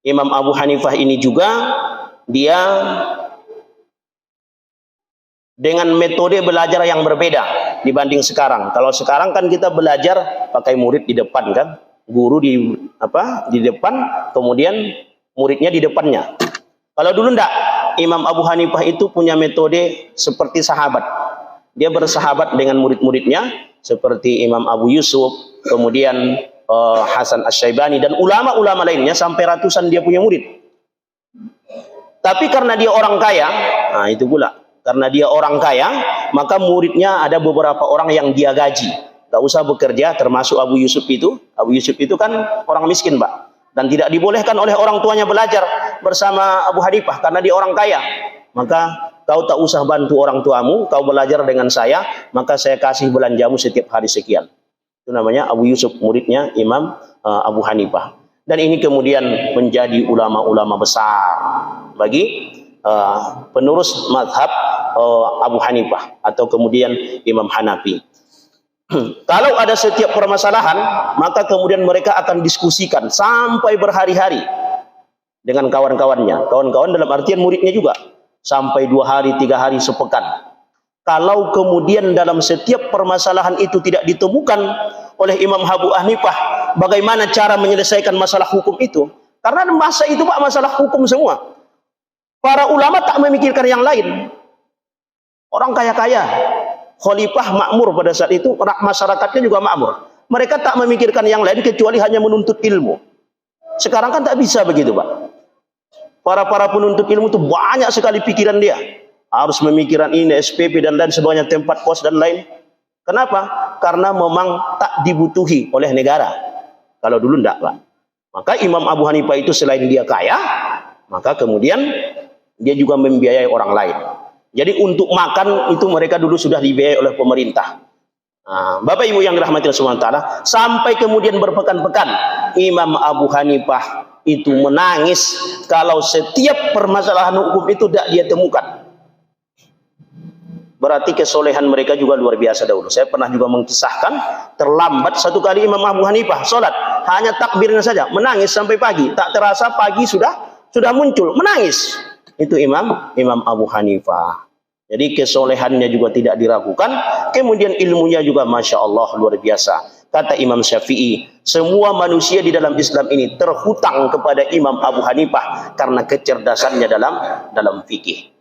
Imam Abu Hanifah ini juga dia dengan metode belajar yang berbeda dibanding sekarang. Kalau sekarang kan kita belajar pakai murid di depan kan, guru di depan, kemudian muridnya di depannya. Kalau dulu enggak, Imam Abu Hanifah itu punya metode seperti sahabat. Dia bersahabat dengan murid-muridnya seperti Imam Abu Yusuf, kemudian Hasan Asy-Syaibani dan ulama-ulama lainnya, sampai ratusan dia punya murid. Tapi karena dia orang kaya, nah itu pula, karena dia orang kaya, maka muridnya ada beberapa orang yang dia gaji, gak usah bekerja, termasuk Abu Yusuf itu. Abu Yusuf itu kan orang miskin, Pak, dan tidak dibolehkan oleh orang tuanya belajar bersama Abu Hanifah karena dia orang kaya. Maka kau tak usah bantu orang tuamu, kau belajar dengan saya, maka saya kasih belanjamu setiap hari sekian. Itu namanya Abu Yusuf, muridnya Imam Abu Hanifah. Dan ini kemudian menjadi ulama-ulama besar bagi penerus mazhab Abu Hanifah atau kemudian Imam Hanafi. Kalau ada setiap permasalahan, maka kemudian mereka akan diskusikan sampai berhari-hari dengan kawan-kawannya. Kawan-kawan dalam artian muridnya juga, sampai 2 hari, 3 hari, sepekan. Kalau kemudian dalam setiap permasalahan itu tidak ditemukan oleh Imam Abu Hanifah bagaimana cara menyelesaikan masalah hukum itu, karena masa itu Pak masalah hukum semua, para ulama tak memikirkan yang lain. Orang kaya-kaya, khalifah makmur pada saat itu, masyarakatnya juga makmur, mereka tak memikirkan yang lain kecuali hanya menuntut ilmu. Sekarang kan tak bisa begitu Pak. Para penuntut ilmu itu banyak sekali pikiran dia, harus memikirkan ini, SPP dan lain sebagainya, tempat kos dan lain. Kenapa? Karena memang tak dibutuhi oleh negara. Kalau dulu enggak, Pak. Maka Imam Abu Hanifah itu selain dia kaya, maka kemudian dia juga membiayai orang lain. Jadi untuk makan itu mereka dulu sudah dibiayai oleh pemerintah. Nah, Bapak Ibu yang dirahmati Allah Subhanahu wa taala, sampai kemudian berpekan-pekan Imam Abu Hanifah itu menangis kalau setiap permasalahan hukum itu tidak dia temukan. Berarti kesolehan mereka juga luar biasa dahulu. Saya pernah juga mengkisahkan, terlambat satu kali Imam Abu Hanifah sholat, hanya takbirnya saja, menangis sampai pagi. Tak terasa pagi sudah muncul, menangis. Itu Imam Abu Hanifah. Jadi kesolehannya juga tidak diragukan. Kemudian ilmunya juga Masya Allah luar biasa. Kata Imam Syafi'i, semua manusia di dalam Islam ini terhutang kepada Imam Abu Hanifah karena kecerdasannya dalam fikih.